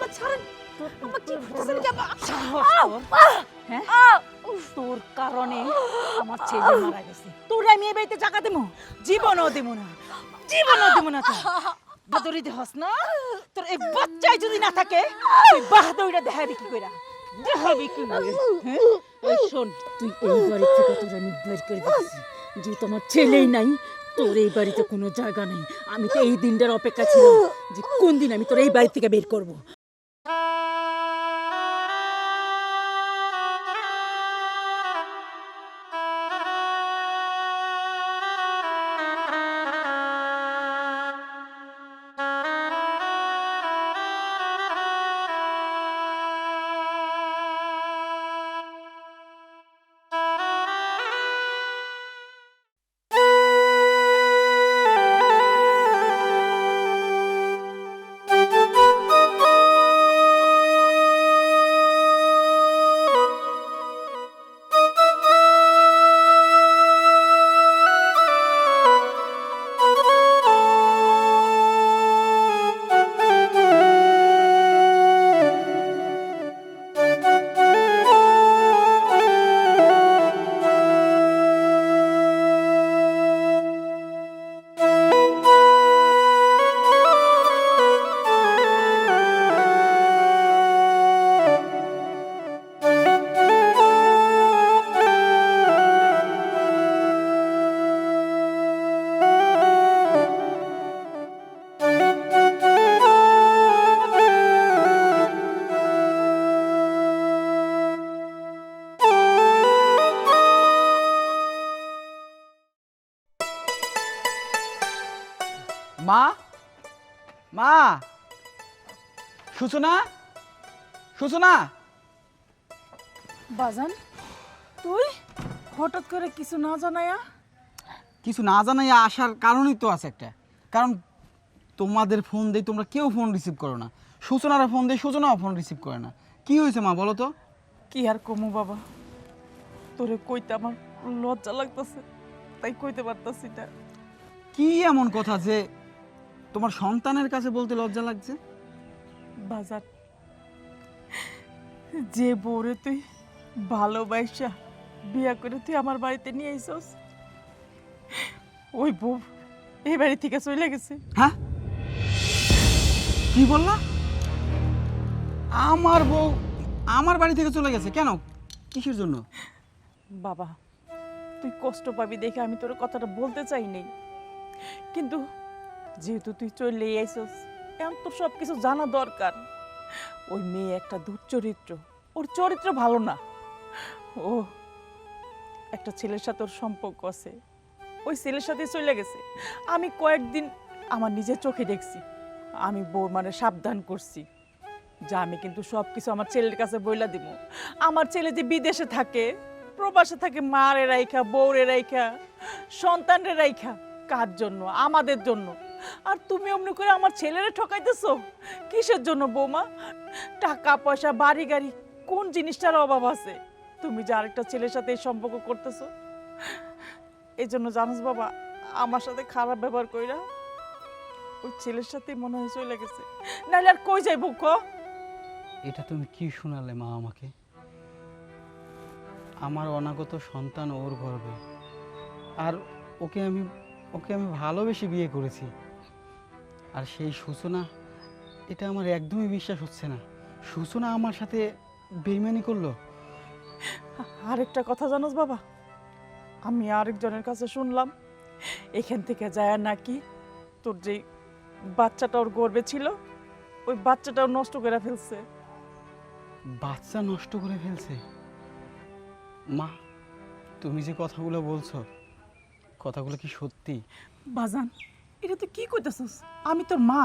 আমার ছাড়েন, আমার কি করতেছেন কি আপা? হ্যাঁ, তোর কারণে আমার ছেলে মারা গেছে। তোর আমি এই বাড়িতে জায়গা দেবো? জীবনও দেবো না, জীবনও দেবো না। তো বাদরি দেহস না, তোর এই বাচ্চাই যদি না থাকে তুই বাহাদুরিটা দেখাবি কি কইরা? দেখাবি কি করে? হ্যাঁ, ওই শোন, তুই এই বাড়ি থেকে তোর আমি বের করে দিচ্ছি। যে তোমার ছেলেই নাই, তোর এই বাড়িতে কোনো জায়গা নেই। আমি তো এই দিনটার অপেক্ষা ছিলাম যে কোন দিন আমি তোর এই বাড়ি থেকে বের করবো। মা, মা, সূচনা, সূচনা। বাজান, তুই হঠাৎ করে কিছু না জানায়া? কিছু না জানাই আসার কারণই তো আছে একটা। কারণ তোমাদের ফোন দেই, তোমরা কেউ ফোন রিসিভ করো না। সূচনারা ফোন দেয়, সূচনাও ফোন রিসিভ করে না। কি হয়েছে মা, বলো তো? কি আর কমু বাবা, তোরে কইতে আমার লজ্জা লাগতেছে, তাই কইতে পারতাছি না। কি এমন কথা যে তোমার সন্তানের কাছে বলতে লজ্জা লাগছে? বাজার, যে বউরে তুই ভালোবাসা বিয়া করে তুই আমার বাড়িতে নিয়ে আইসস, ওই বউ এই বাড়ি থেকে চলে গেছে। হ্যাঁ, কি বললা? আমার বউ আমার বাড়ি থেকে চলে গেছে? কেন, কিসের জন্য? বাবা, তুই কষ্ট পাবি দেখে আমি তোর কথাটা বলতে চাই নাই, কিন্তু যেহেতু তুই চলে আইসস, এখন তোর সব কিছু জানা দরকার। ওই মেয়ে একটা দুশ্চরিত্র, ওর চরিত্র ভালো না। ও একটা ছেলের সাথে ওর সম্পর্ক আছে, ওই ছেলের সাথে চলে গেছে। আমি কয়েকদিন আমার নিজের চোখে দেখছি, আমি বউ মানে সাবধান করছি যে আমি কিন্তু সব কিছু আমার ছেলের কাছে বইলা দিব। আমার ছেলে যে বিদেশে থাকে, প্রবাসে থাকে, মারে রাইখা, বউরে রাইখা, সন্তানরে রাইখা, কার জন্য? আমাদের জন্য। আর তুমি অমনি করে আমার ছেলেরে ঠকাইতেছো কিসের জন্য বৌমা? টাকা পয়সা, বাড়ি গাড়ি, কোন জিনিসটার অভাব আছে তুমি যে আরেকটা ছেলের সাথে এই সম্পর্ক করতেছো? এই জন্য জানোস বাবা, আমার সাথে খারাপ ব্যবহার কইরা ওই ছেলের সাথে মনে হয় চলে গেছে, নাহলে আর কই যাইব ক? এটা তুমি কি শোনালে মা আমাকে? আমার অনাগত সন্তান ওর গর্ভে, আর ওকে আমি ভালোবেসে বিয়ে করেছি। আর সেই সূচনা, এটা আমার একদমই বিশ্বাস হচ্ছে না। সূচনা আমার সাথে বেইমানি করলো। আরেকটা কথা জানোস বাবা, আমি আরেকজনের কাছে শুনলাম এখান থেকে যায় নাকি তোর যে বাচ্চাটা ওর গর্ভে ছিল, ওই বাচ্চাটাও নষ্ট করে ফেলছে। বাচ্চা নষ্ট করে ফেলছে? মা, তুমি যে কথাগুলো বলছো, কথাগুলো কি সত্যি? বাজান, এটা তুই কি কইতেছস? আমি তোর মা,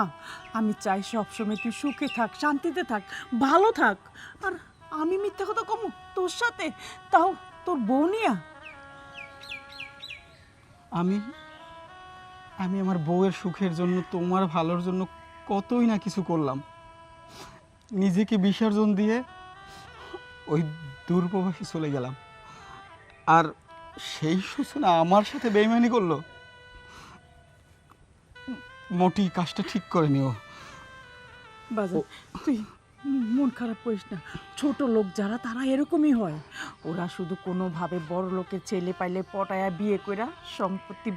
আমি চাই সবসময় তুই সুখে থাক, শান্তিতে থাক, ভালো থাক। আর আমি মিথ্যা কথা কমু তোর সাথে, তাও তোর বউ নিয়া? আমি আমি আমার বউয়ের সুখের জন্য, তোমার ভালোর জন্য কতই না কিছু করলাম। নিজেকে বিসর্জন দিয়ে ওই দূরপ্রবাসে চলে গেলাম, আর সেই সূচনা আমার সাথে বেইমানি করলো। মোটেই কাজটা ঠিক করে নিও। বাজান, তুই মন খারাপ করিস না, ছোট লোক যারা তারা এরকমই হয়। ওরা শুধু কোনোভাবে বড় লোকের ছেলে পাইলে পটায়া বিয়ে কইরা সম্পত্তি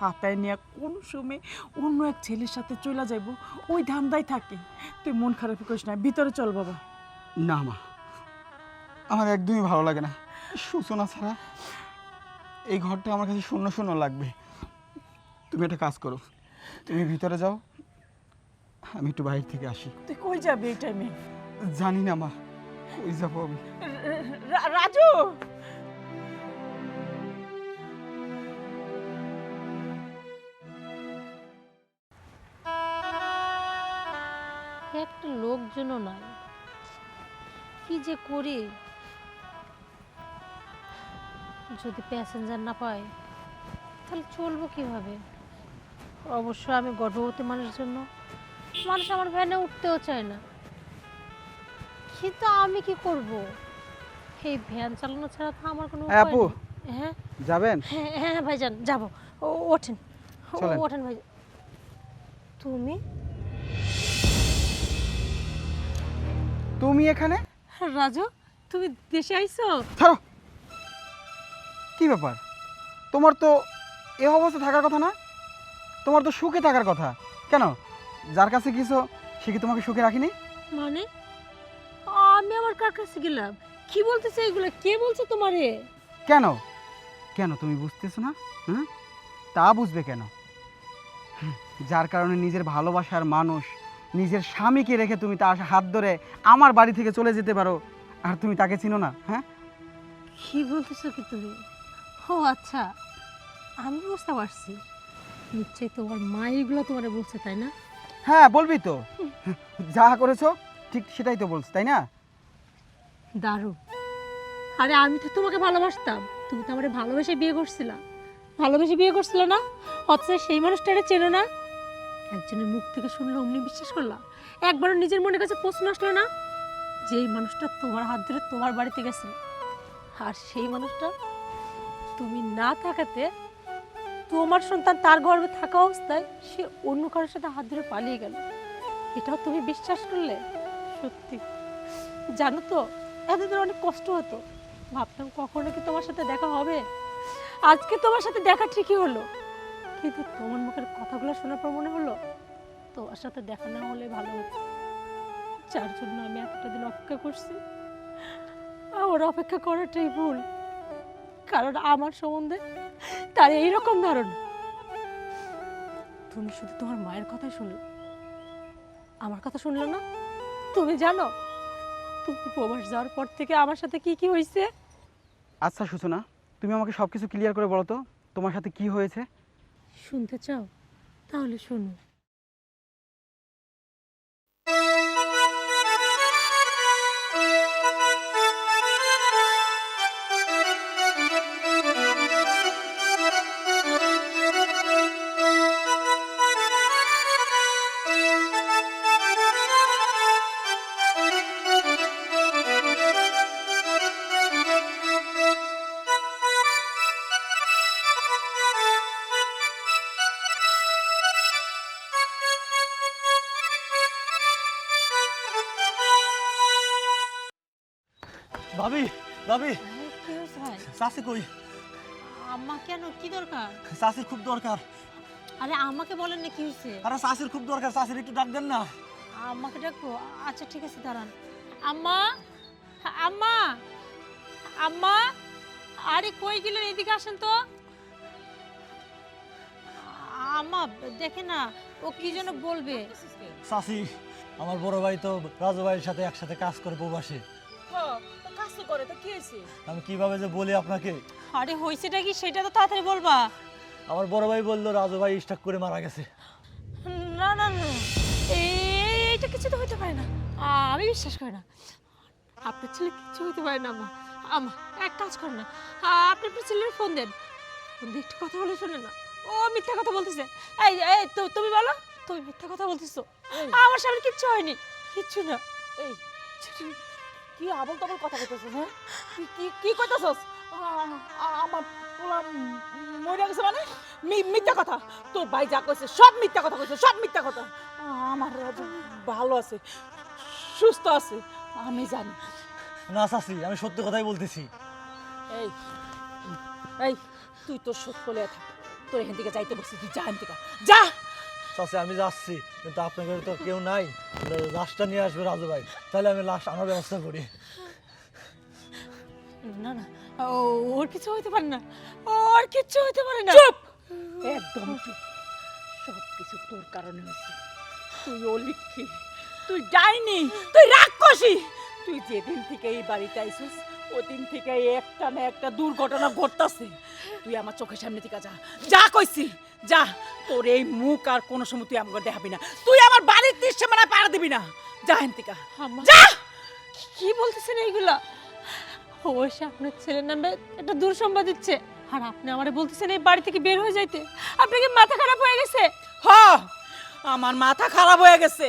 হাতায় নিয়ে কোন সময় অন্য এক ছেলের সাথে চলে যাইব ওই ধান্দায় থাকে। তুই মন খারাপ করিস না, ভিতরে চল বাবা। না মা, আমার একদমই ভালো লাগে না সূচনা ছাড়া। এই ঘরটা আমার কাছে শূন্য শূন্য লাগবে। তুমি একটা কাজ করো, তুমি ভিতরে যাও, আমি একটু বাইরে থেকে আসি। তুই কই যাবি এই টাইমে? জানি না মা, কই যাবো আমি। রাজু, একটা লোকজনও নাই, কি যে করি। যদি প্যাসেঞ্জার না পাই তাহলে চলবো কিভাবে? অবশ্য আমি গর্ভবতী মানুষের জন্য মানুষ আমার ভ্যানে উঠতেও চায় না, কিন্তু আমি কি করব? এই ভ্যান চালানো ছাড়া তো আমার কোনো উপায় আপু, নেই। হ্যাঁ যাবেন? হ্যাঁ হ্যাঁ ভাইজান যাবো। ওঠেন চলেন। ওঠেন ভাই। তুমি তুমি এখানে? রাজু, তুমি দেশে আইছো? ছাড়ো, কি ব্যাপার? তোমার তো এ অবস্থা থাকার কথা না, তোমার তো সুখে থাকার কথা। কেন, যার কাছে কিছু সে কি তোমাকে সুখে রাখিনি? মানে আমি আমার কার কাছে গেলাম? কি বলতেছে এগুলো? কে বলছে তোমারে? কেন কেন তুমি বুঝতেছো না? হুম, তা বুঝবে কেন? যার কারণে নিজের ভালোবাসার মানুষ, নিজের স্বামীকে রেখে তুমি তার হাত ধরে আমার বাড়ি থেকে চলে যেতে পারো, আর তুমি তাকে চিনো না? হ্যাঁ, কি বলতেছো কি তুমি? ও আচ্ছা, আমি বুঝতে পারছি। নিশ্চয়ই তোমার মা এগুলো তোমারে বলছে, তাই না? হ্যাঁ বলবি তো, যা করেছো ঠিক সেটাই তো বলছো, তাই না? দারুণ। আরে আমি তো তোমাকে ভালোবাসতাম, তুমি তো আমারে ভালোবেসে বিয়ে করছিলা। ভালোবেসে বিয়ে করছিল না? অথচ সেই মানুষটারে চেনো না। একজনের মুখ থেকে শুনলে অমনি বিশ্বাস করলা? একবারও নিজের মনের কাছে প্রশ্ন আসলো না যে এই মানুষটা তোমার হাত ধরে তোমার বাড়িতে গেছে, আর সেই মানুষটা তুমি না থাকাতে তোমার সন্তান তার গর্ভে থাকা অবস্থায় সে অন্য কারোর সাথে হাত ধরে পালিয়ে গেল? এটাও তুমি বিশ্বাস করলে? সত্যি জানো তো, এতদিন অনেক কষ্ট হতো, ভাবতাম কখনো কি তোমার সাথে দেখা হবে। আজকে তোমার সাথে দেখা ঠিকই হলো, কিন্তু তোমার মুখের কথাগুলো শোনার পর মনে হলো তোমার সাথে দেখা না হলে ভালো হতো। যার জন্য আমি এতটা দিন অপেক্ষা করছি, আমার অপেক্ষা করাটাই ভুল, কারণ আমার সম্বন্ধে তার এইরকম ধারণা। তুমি শুধু তোমার মায়ের কথাই শুনলে, আমার কথা শুনলে না। তুমি জানো তুমি প্রবাস যাওয়ার পর থেকে আমার সাথে কি কি হয়েছে? আচ্ছা সূচনা, তুমি আমাকে সব কিছু ক্লিয়ার করে বলো তো, তোমার সাথে কি হয়েছে? শুনতে চাও? তাহলে শোনো। ভাবি, ভাবি, কি হয়েছে ভাই? চাষি কই? আম্মা কেন, কি দরকার? চাষির খুব দরকার। আরে আমাকে বলেন না কি হয়েছে। আরে চাষির খুব দরকার, চাষির একটু ডাক দেন না। আম্মাকে ডাকবো? আচ্ছা ঠিক আছে, দাঁড়ান। আম্মা, আম্মা, আম্মা, আরে কই গেলেন? এদিকে আসেন তো। আম্মা দেখে না, ও কি যেন বলবে। চাষি, আমার বড় ভাই তো রাজু ভাইয়ের সাথে একসাথে কাজ করে প্রবাসে। কাজ তো করে, তো কি হয়েছে? আমি কিভাবে যে বলি আপনাকে। আরে হয়েছেটা কি সেটা তো তাড়াতাড়ি বলবা। আমার বড় ভাই বললো রাজু ভাই স্ট্রোক করে মারা গেছে। না না না, এইটা কিছু তো হতে পারে না, আমি বিশ্বাস করি না। আপনার ছেলে কিছু হতে পারে না। মা, আমা এক কাজ করেন না, আপনি আপনার ছেলের ফোন দেন, ফোন দিয়ে একটু কথা বলে শোনেন না। ও মিথ্যা কথা বলতেছে। এই এই তো তুমি বলো, তুমি মিথ্যা কথা বলতেছো। আমার সামনে কিচ্ছু হয়নি, কিচ্ছু না। এই কি আবল তাবল কথা কইতেছস? হ্যাঁ, কি কি কি কইতেছস? আমার পোলা মরে গেছে মানে? মিথ্যা কথা। তোর ভাই যা কইছে সব মিথ্যা কথা কইছে, সব মিথ্যা কথা। আমার রাজু ভালো আছে, সুস্থ আছে আমি জানি। না চাচি, আমি সত্যি কথাই বলতেছি। এই এই তুই তোর সত্য বলে থাক, তোর এখান থেকে যাইতে বলছি, তুই যা এখান থেকে যা। চাচি আমি যাচ্ছি, কিন্তু আপনাদের তো কেউ নাই, লাশটা নিয়ে আসবে রাজু ভাই, তাহলে আমি লাশ আনার ব্যবস্থা করি। না না, ওর কিছু হইতে পারে না, ওর কিছু হইতে পারে না। চুপ, একদম চুপ। সব কিছু তোর কারণে হয়েছে। তুই অলিক্ষী, তুই ডাইনি, তুই রাক্ষসী। তুই যেদিন থেকে এই বাড়িতে আইছিস ওদিন থেকে একটা না একটা দুর্ঘটনা ঘটতাছে। তুই আমার চোখের সামনে থেকে যা, যা কইছি যা। তোর এই মুখ আর কোনো সময় তুই আমাকে দেখাবি না, তুই আমার বাড়ির সীমানা পার দিবি না। যা হেন থেকে আম্মা, যা। কি বলতেছেন এইগুলা? ওই সে আপনার ছেলের নামে একটা দুঃসংবাদ দিচ্ছে, আর আপনি আমারে বলতেছেন এই বাড়ি থেকে বের হয়ে যাইতে। আপনি কি মাথা খারাপ হয়ে গেছে? হ, আমার মাথা খারাপ হয়ে গেছে,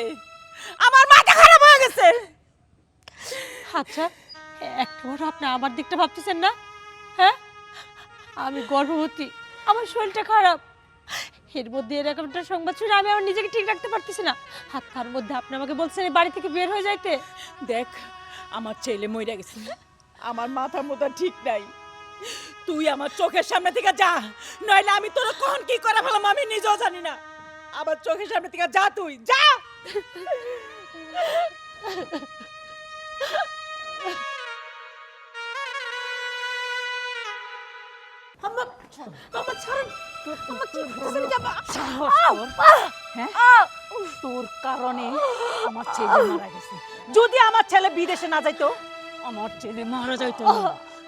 আমার মাথা খারাপ হয়ে গেছে। আচ্ছা, একটাবারও আপনি আমার দিকটা ভাবতেছেন না? হ্যাঁ, আমি গর্ভবতী, আমার শরীরটা খারাপ, এর মধ্যে এরকম একটা সংবাদ শুনে আমি আমার নিজেকে ঠিক রাখতে পারতেছি না। আর তার মধ্যে আপনি আমাকে বলছেন এই বাড়ি থেকে বের হয়ে যাইতে। দেখ, আমার ছেলে মইরা গেছে, আমার মাথার মধ্যে ঠিক নাই। তুই আমার চোখের সামনে থেকে যা, নইলে আমি তোর কখন কি করে ফেলাম আমি নিজেও জানি না। আমার চোখের সামনে থেকে যা, তুই যা। আম্মা, আম্মা ছাড়েন, আম্মা কি করতেছেন এটা? হ্যাঁ, তোর কারণে আমার ছেলে মারা গেছে। যদি আমার ছেলে বিদেশে না যাইতো, আমার ছেলে মারা যাইতো না।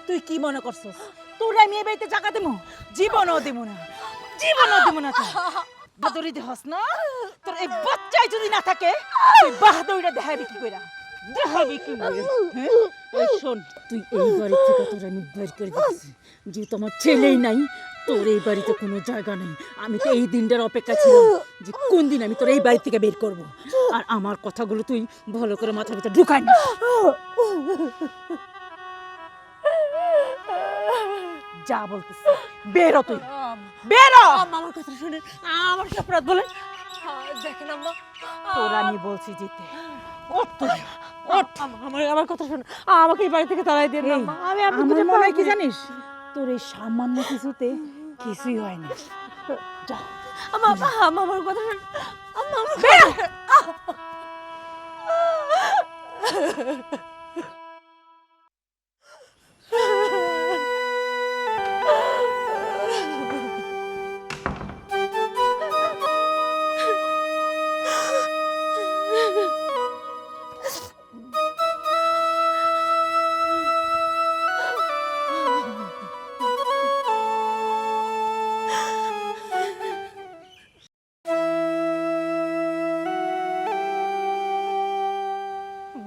তুই কি মনে করছস তোর আমি এই বাড়িতে জায়গা দেবো? জীবনও দেবো না, জীবনও দেবো না। বাহাদুরি দেহস না? তোর এই বাচ্চাই যদি না থাকে তুই বাহাদুরিটা দেখাবি কি কইরা? দেখাবি কি করে? হ্যাঁ? ওই শোন, তুই এই বাড়ি থেকে তোর আমি বের করে দিচ্ছি। যেহেতু আমার ছেলেই নাই, তোর এই বাড়িতে কোনো জায়গা নেই। আমি তো এই দিনটার অপেক্ষা ছিলাম যে কোন দিন আমি তোর এই বাড়ি থেকে বের করব। আর আমার কথাগুলো তুই ভালো করে মাথার ভিতরে ঢুকাই না। যা বলতেছি, বেরো তুই, বেরো। আম্মা, আমার কথা শুনেন, আমার কি অপরাধ বলেন? দেখেন আম্মা, তোর আমি বলছি যেতে। ওঠ তুই, ওঠ। আমার কথা শুনুন, আমাকে এই বাড়ি থেকে তাড়াই দিন না আম্মা। আমি আমার খুঁজে মনে হয় কি পাইনি। জানিস, তোর এই সামান্য কিছুতে কিছুই হয় না। যা। আম্মা, আম্মা, আমার কথা শুনুন, আম্মা, আমার বেরো।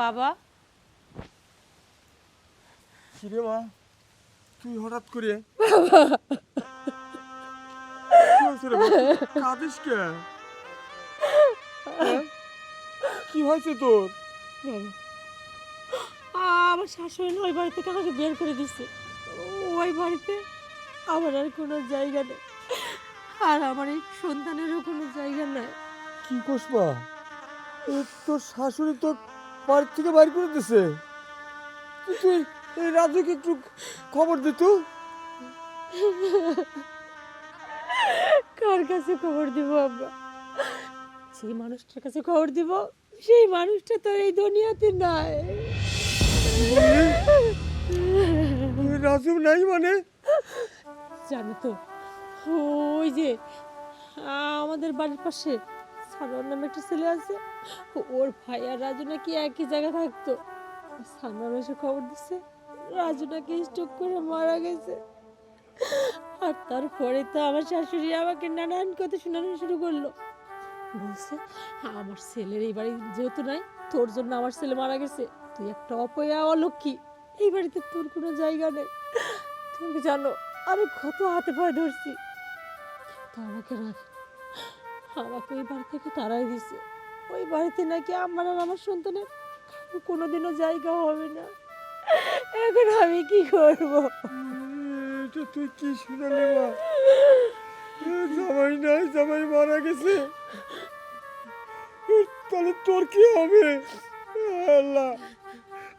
বাবা, কিরে মা, তুই হঠাৎ করে কি হয়েছে রে মা? তুই কাঁদিস কে? হ্যাঁ? কি হয়েছে তোর? আমার শাশুড়ি না ওই বাড়ি থেকে আমাকে বের করে দিচ্ছে। ওই বাড়িতে আমার আর কোনো জায়গা নেই, আর আমার এই সন্তানেরও কোনো জায়গা নেই। কি করছ মা? তোর শাশুড়ি তো বাড়ি থেকে বাইর করে দিছে। তুই এই রাজুকে একটু খবর দিত। কার কাছে খবর দিব আব্বা? যে মানুষটার কাছে খবর দিব সেই মানুষটা তো এই দুনিয়াতে নাই। রাজু নাই মানে? জানো তো, ওই যে আমাদের বাড়ির পাশে সানোয়ার নামে একটা ছেলে আছে, ওর ভাই আর রাজু নাকি একই জায়গায় থাকতো। সানোয়ার এসে খবর দিচ্ছে রাজু নাকি স্ট্রোক করে মারা গেছে। আর তারপরে তো আমার শাশুড়ি আমাকে নানান কথা শোনানো শুরু করলো। বলছে আমার ছেলের এই বাড়ি যেহেতু নাই, তোর জন্য আমার ছেলে মারা গেছে, তুই একটা অপয়া অলক্ষী, এই বাড়িতে তোর কোনো জায়গা নেই। তুমি জানো আমি কত হাতে পায়ে ধরছি, কিন্তু আমাকে রাখে, আমাকে ওই বাড়ি থেকে তাড়াই দিছে। ওই বাড়িতে নাকি আমার আর আমার সন্তানের কোনোদিনও জায়গা হবে না। এখন আমি কি করব? এটা তুই কি শুনালি মা? জামাই নাই, জামাই মারা গেছে। তাহলে তোর কি হবে? আল্লাহ,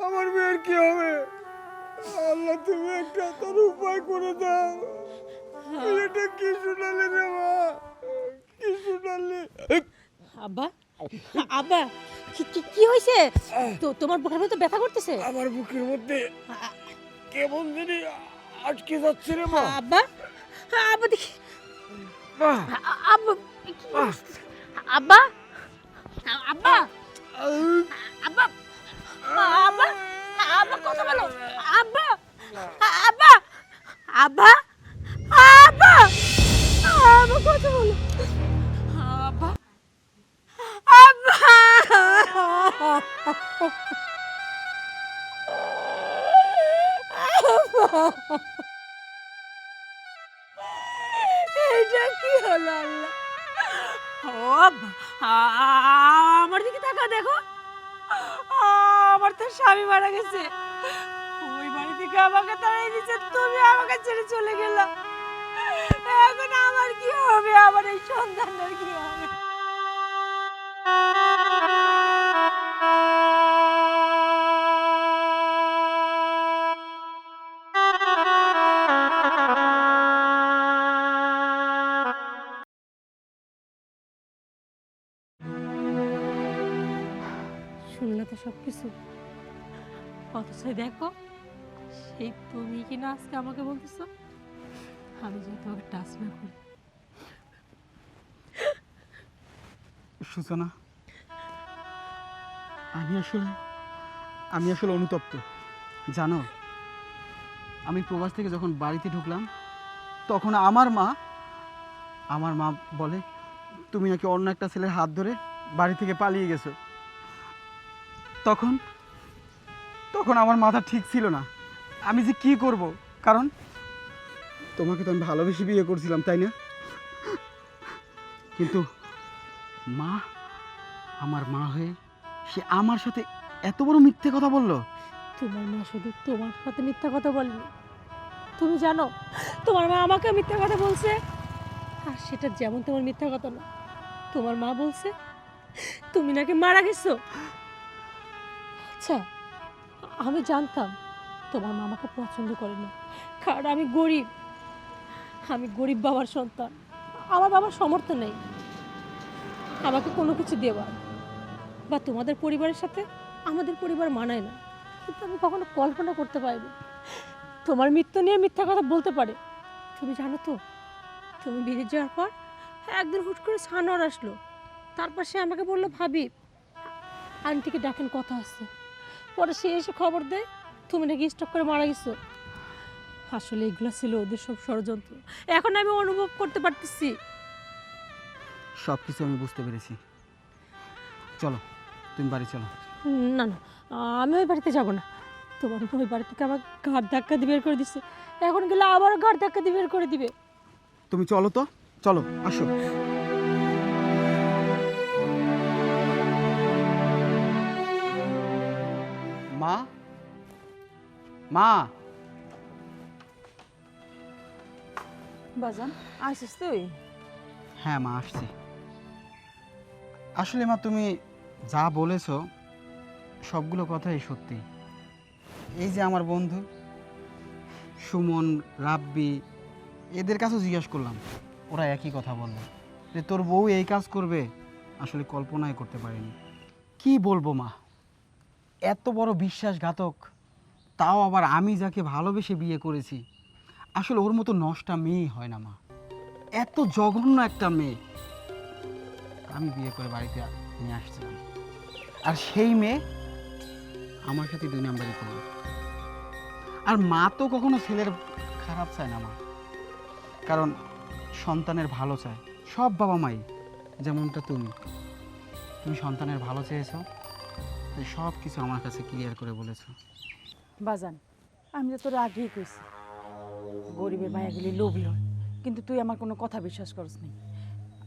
আমার মেয়ের কি হবে? আল্লাহ, তুমি একটা তোর উপায় করে দাও। এটা কি শোনালে রে মা, কি শোনালে? আব্বা, আব্বা, কি কি কি হয়েছে? তো তোমার বুকের মধ্যে ব্যথা করতেছে? আমার বুকের মধ্যে কেমন জানি আটকে যাচ্ছে রে মা। আব্বা, আব্বা দেখি, আব্বা, কি অবস্থা? আব্বা, আব্বা, আব্বা, আব্বা, আব্বা কথা বলো, আব্বা, আব্বা, আব্বা, আব্বা, আব্বা কথা বলো, আব্বা, আব্বা, এটা কি হলো আল্লাহ? ও আমার দিকে তাকা দেখো, আমার তো স্বামী মারা গেছে, ওই বাড়ি থেকে আমাকে তাড়িয়ে দিচ্ছে, তুমি আমাকে ছেড়ে চলে গেলা। এখন আমার কি হবে? আমার এই সন্তানের কি হবে? শুনলে তো সবকিছু, অথচ দেখো সেই তুমি কিনা আজকে আমাকে বলতেছো আমি যেন তোমাকে টাচ না করি। সূচনা, আমি আসলে অনুতপ্ত। জানো, আমি প্রবাস থেকে যখন বাড়িতে ঢুকলাম তখন আমার মা বলে তুমি নাকি অন্য একটা ছেলের হাত ধরে বাড়ি থেকে পালিয়ে গেছো। তখন আমার মাথা ঠিক ছিল না, আমি যে কি করব, কারণ তোমাকে তো আমি ভালোবেসে বিয়ে করছিলাম, তাই না? কিন্তু মা, আমার মা হয়ে সে আমার সাথে এত বড় মিথ্যে কথা বললো। তোমার মা শুধু তোমার সাথে মিথ্যা কথা বলেনি, তুমি জানো তোমার মা আমাকে মিথ্যা কথা বলছে, আর সেটা যেমন তোমার মিথ্যা কথা না, তোমার মা বলছে তুমি নাকি মারা গেছো। আচ্ছা, আমি জানতাম তোমার মা আমাকে পছন্দ করে না, কারণ আমি গরিব বাবার সন্তান, আমার বাবার সামর্থ্য নেই আমাকে কোনো কিছু দেওয়ার, বা তোমাদের পরিবারের সাথে আমাদের পরিবার মানায় না। কিন্তু আমি কখনো কল্পনা করতে পারিনি তোমার মৃত্যু নিয়ে মিথ্যা কথা বলতে পারে। তুমি জানো তো, তুমি বেরিয়ে যাওয়ার পর একদিন হুট করে সানোয়ার আসলো, তারপর সে আমাকে বললো ভাবি আন্টিকে ডাকেন কথা আসছে। পরে সে এসে খবর দেয় তুমি নাকি স্ট্রোক করে মারা গেছো। আসলে এগুলো ছিল ওদের সব ষড়যন্ত্র, এখন আমি অনুভব করতে পারতেছি। সব কিছু আমি বুঝতে পেরেছি, চলো তুমি বাড়ি চলো। না না, আমি ওই বাড়িতে যাব না, তোমার ওই বাড়ি থেকে আমার ঘাট ধাক্কা দিয়ে বের করে দিচ্ছে, এখন গেলে আবারও ঘাট ধাক্কা দিয়ে বের করে দিবে। তুমি চলো তো, চলো আসো। মা, মা, বাজান আসিস তুই? হ্যাঁ মা, আসছি। আসলে মা, তুমি যা বলেছো সবগুলো কথাই সত্যি। এই যে আমার বন্ধু সুমন, রাব্বি, এদের কাছেও জিজ্ঞাসা করলাম, ওরা একই কথা বললো যে তোর বউ এই কাজ করবে, আসলে কল্পনাই করতে পারিনি। কি বলবো মা, এত বড় বিশ্বাসঘাতক, তাও আবার আমি যাকে ভালোবেসে বিয়ে করেছি, আসলে ওর মতো নষ্টা মেয়ে হয় না মা। এত জঘন্য একটা মেয়ে আমি বিয়ে করে বাড়িতে নিয়ে আসছিলাম, আর সেই মেয়ে আমার সাথে 2 নাম্বারই করলো। আর মা তো কখনো ছেলের খারাপ চায় না মা, কারণ সন্তানের ভালো চায় সব বাবা মাই, যেমনটা তুমি সন্তানের ভালো চেয়েছো, তাই সব কিছু আমার কাছে ক্লিয়ার করে বলেছো। বাজান, আমি তো তোর আগেই কইছি গরিবের মায়া গেলে লোভী হয়, কিন্তু তুই আমার কোনো কথা বিশ্বাস করস নি।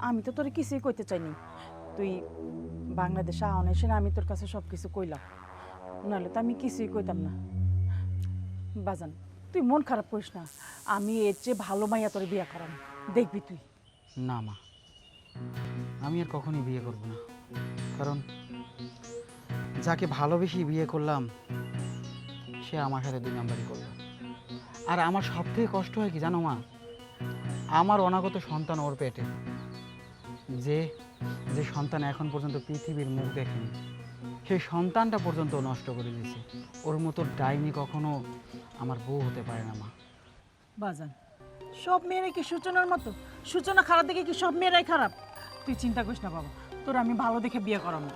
আমি তো তোর কিছুই কইতে চাইনি, তুই বাংলাদেশে আওয়ান এসে আমি তোর কাছে সব কিছু কইলাম, নাহলে তো আমি কিছুই কইতাম না। বাজান, তুই মন খারাপ করিস না, আমি এর চেয়ে ভালো মাইয়া তোর বিয়ে করাম, দেখবি তুই। না মা, আমি আর কখনোই বিয়ে করব না, কারণ যাকে ভালোবেসে বিয়ে করলাম সে আমার সাথে 2 নাম্বারই করলো। আর আমার সব থেকে কষ্ট হয় কি জানো মা, আমার অনাগত সন্তান ওর পেটে, যে যে সন্তান এখন পর্যন্ত পৃথিবীর মুখ দেখেনি, সেই সন্তানটা পর্যন্ত ও নষ্ট করে দিয়েছে। ওর মতো ডাইনি কখনো আমার বউ হতে পারে না মা। বাজান, সব মেয়েরাই কি সূচনার মতো? সূচনা খারাপ দেখে কি সব মেয়েরাই খারাপ? তুই চিন্তা করিস না বাবা, তোর আমি ভালো দেখে বিয়ে করাবো।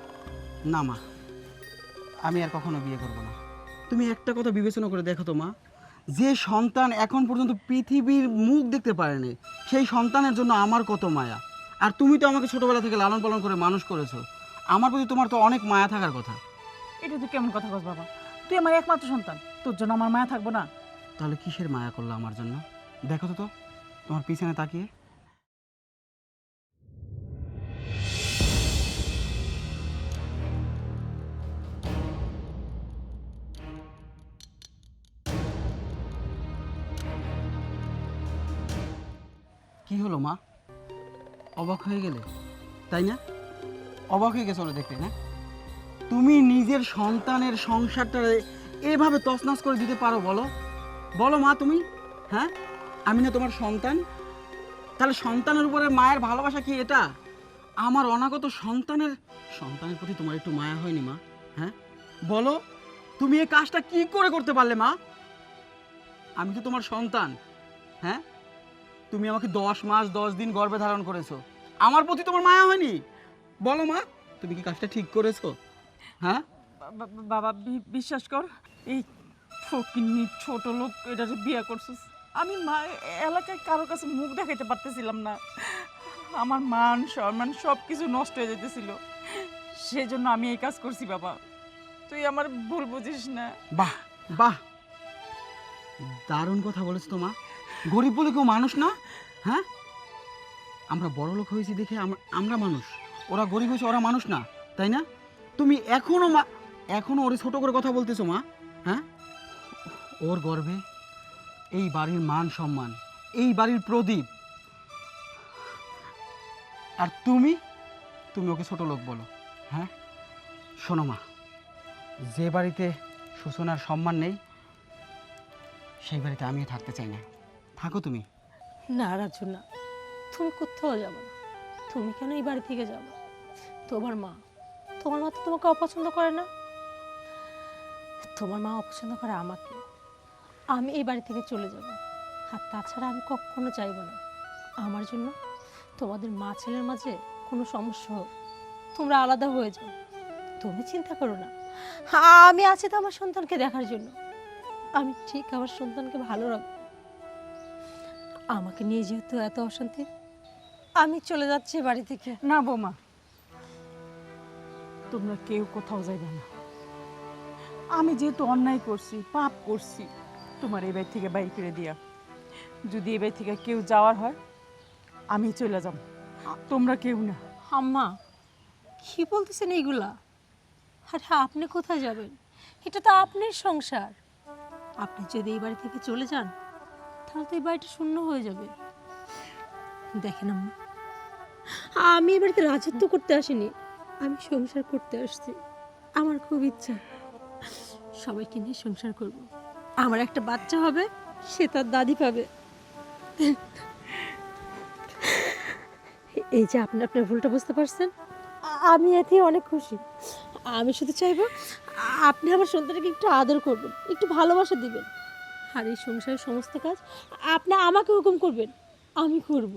না মা, আমি আর কখনো বিয়ে করব না। তুমি একটা কথা বিবেচনা করে দেখো তো মা, যে সন্তান এখন পর্যন্ত পৃথিবীর মুখ দেখতে পারেনি, সেই সন্তানের জন্য আমার কত মায়া। আর তুমি তো আমাকে ছোটবেলা থেকে লালন পালন করে মানুষ করেছো, আমার প্রতি তোমার তো অনেক মায়া থাকার কথা। এটা তুই কেমন কথা কস বাবা? তুই আমার একমাত্র সন্তান, তোর জন্য আমার মায়া থাকবো না? তাহলে কিসের মায়া করলো আমার জন্য? দেখো তো তোমার পিছনে তাকিয়ে। কি হলো মা, অবাক হয়ে গেলে তাই না? অবাক হয়ে গেছো দেখতে না? তুমি নিজের সন্তানের সংসারটা এভাবে তছনছ করে দিতে পারো? বলো বলো মা তুমি, হ্যাঁ? আমি না তোমার সন্তান? তাহলে সন্তানের উপরে মায়ের ভালোবাসা কি এটা? আমার অনাগত সন্তানের সন্তানের প্রতি তোমার একটু মায়া হয়নি মা? হ্যাঁ বলো, তুমি এই কাজটা কি করে করতে পারলে মা? আমি তো তোমার সন্তান, হ্যাঁ? তুমি আমাকে 10 মাস 10 দিন গর্ভে ধারণ করেছো, আমার প্রতি তোমার মায়া হয়নি? বলো মা, তুমি কি কাজটা ঠিক করেছো? হ্যাঁ বাবা, বিশ্বাস কর, এই ফকিন্নি ছোট লোক এটা যে বিয়ে করছিস, আমি মা এলাকায় কারোর কাছে মুখ দেখাইতে পারতেছিলাম না। আমার মান সম্মান সব কিছু নষ্ট হয়ে যেতেছিল, সেজন্য আমি এই কাজ করছি বাবা। তুই আমার ভুল বুঝিস না। বাহ বাহ, দারুণ কথা বলেছ তো মা। গরিব বলে কেউ মানুষ না, হ্যাঁ? আমরা বড় লোক হয়েছি দেখে আমরা মানুষ, ওরা গরিব হয়েছে ওরা মানুষ না, তাই না? তুমি এখনো ওরে ছোট করে কথা বলতেছো মা, হ্যাঁ? ওর গর্ভে এই বাড়ির মান সম্মান, এই বাড়ির প্রদীপ, আর তুমি ওকে ছোট লোক বলো, হ্যাঁ? শোনো মা, যে বাড়িতে সূচনার সম্মান নেই সেই বাড়িতে আমিও থাকতে চাই না। থাকো তুমি। না রাজু না, তুমি কোথাও যাবে না। তুমি কেন এই বাড়ি থেকে যাবে? তোমার মা তো তোমাকে অপছন্দ করে না। তোমার মা অপছন্দ করে আমাকে। আমি এই বাড়ি থেকে চলে যাব। আর তাছাড়া আমি কখনো চাইবো না আমার জন্য তোমাদের মা ছেলের মাঝে কোনো সমস্যা হোক, তোমরা আলাদা হয়ে যাও। তুমি চিন্তা করো না, আমি আছি তো আমার সন্তানকে দেখার জন্য। আমি ঠিক আমার সন্তানকে ভালো রাখবো। আমাকে নিয়ে যেহেতু এত অশান্তি, আমি চলে যাচ্ছি বাড়ি থেকে। না বৌমা, তোমরা কেউ কোথাও যাইবে না। আমি যেহেতু অন্যায় করছি, পাপ করছি, তোমার এই বাড়ি থেকে বাইর করে দিয়া, যদি এই বাড়ি থেকে কেউ যাওয়ার হয় আমি চলে যাব, তোমরা কেউ না। আম্মা কি বলতেছেন এইগুলা? আরে আপনি কোথায় যাবেন? এটা তো আপনার সংসার। আপনি যদি এই বাড়ি থেকে চলে যান তাহলে তো এই বাড়িটা শূন্য হয়ে যাবে। দেখেন আম্মা, আমি এই বাড়িতে রাজত্ব করতে আসিনি, আমি সংসার করতে আসছি। আমার খুব ইচ্ছা সবাইকে নিয়ে সংসার করব। আমার একটা বাচ্চা হবে, সে তার দাদি পাবে। এই যে আপনি আপনার ভুলটা বুঝতে পারছেন, আমি এতে অনেক খুশি। আমি শুধু চাইবো আপনি আমার সন্তানকে একটু আদর করবেন, একটু ভালোবাসা দিবেন। আর এই সংসারের সমস্ত কাজ আপনি আমাকে হুকুম করবেন, আমি করব।